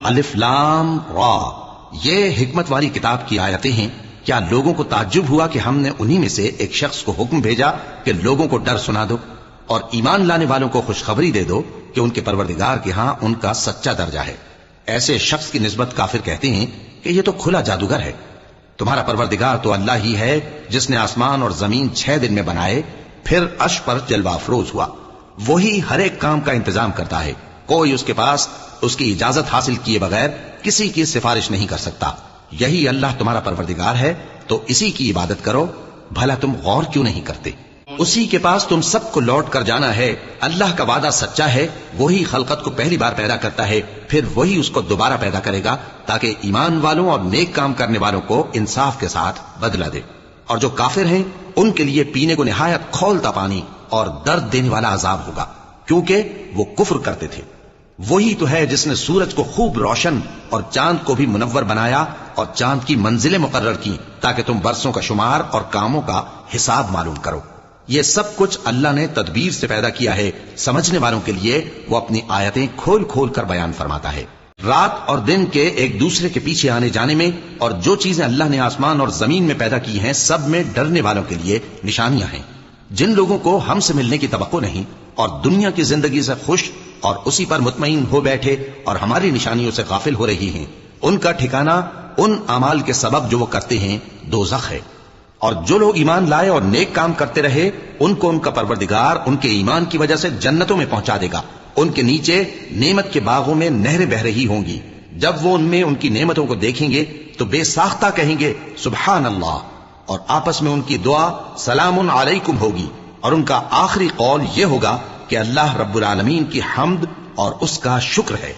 الف لام را، یہ حکمت والی کتاب کی آیتیں ہیں۔ کیا لوگوں کو تعجب ہوا کہ ہم نے انہی میں سے ایک شخص کو حکم بھیجا کہ لوگوں کو ڈر سنا دو اور ایمان لانے والوں کو خوشخبری دے دو کہ ان کے پروردگار کے ہاں ان کا سچا درجہ ہے۔ ایسے شخص کی نسبت کافر کہتے ہیں کہ یہ تو کھلا جادوگر ہے۔ تمہارا پروردگار تو اللہ ہی ہے جس نے آسمان اور زمین 6 دن میں بنائے، پھر عرش پر جلوہ افروز ہوا۔ وہی ہر ایک کام کا انتظام کرتا ہے، کوئی اس کے پاس اس کی اجازت حاصل کیے بغیر کسی کی سفارش نہیں کر سکتا۔ یہی اللہ تمہارا پروردگار ہے، تو اسی کی عبادت کرو۔ بھلا تم غور کیوں نہیں کرتے؟ اسی کے پاس تم سب کو لوٹ کر جانا ہے۔ اللہ کا وعدہ سچا ہے، وہی خلقت کو پہلی بار پیدا کرتا ہے، پھر وہی اس کو دوبارہ پیدا کرے گا تاکہ ایمان والوں اور نیک کام کرنے والوں کو انصاف کے ساتھ بدلہ دے۔ اور جو کافر ہیں ان کے لیے پینے کو نہایت کھولتا پانی اور درد دینے والا عذاب ہوگا، کیونکہ وہ کفر کرتے تھے۔ وہی تو ہے جس نے سورج کو خوب روشن اور چاند کو بھی منور بنایا اور چاند کی منزلیں مقرر کی تاکہ تم برسوں کا شمار اور کاموں کا حساب معلوم کرو۔ یہ سب کچھ اللہ نے تدبیر سے پیدا کیا ہے، سمجھنے والوں کے لیے وہ اپنی آیتیں کھول کھول کر بیان فرماتا ہے۔ رات اور دن کے ایک دوسرے کے پیچھے آنے جانے میں اور جو چیزیں اللہ نے آسمان اور زمین میں پیدا کی ہیں سب میں ڈرنے والوں کے لیے نشانیاں ہیں۔ جن لوگوں کو ہم سے ملنے کی توقع نہیں اور دنیا کی زندگی سے خوش اور اسی پر مطمئن ہو بیٹھے اور ہماری نشانیوں سے غافل ہو رہی ہیں، ان کا ٹھکانہ ان اعمال کے سبب جو وہ کرتے ہیں دوزخ ہے۔ اور جو لوگ ایمان لائے اور نیک کام کرتے رہے ان کو ان کا پروردگار ان کے ایمان کی وجہ سے جنتوں میں پہنچا دے گا، ان کے نیچے نعمت کے باغوں میں نہریں بہ رہی ہوں گی۔ جب وہ ان میں ان کی نعمتوں کو دیکھیں گے تو بے ساختہ کہیں گے سبحان اللہ، اور آپس میں ان کی دعا سلام علیکم ہوگی، اور ان کا آخری قول یہ ہوگا کہ اللہ رب العالمین کی حمد اور اس کا شکر ہے۔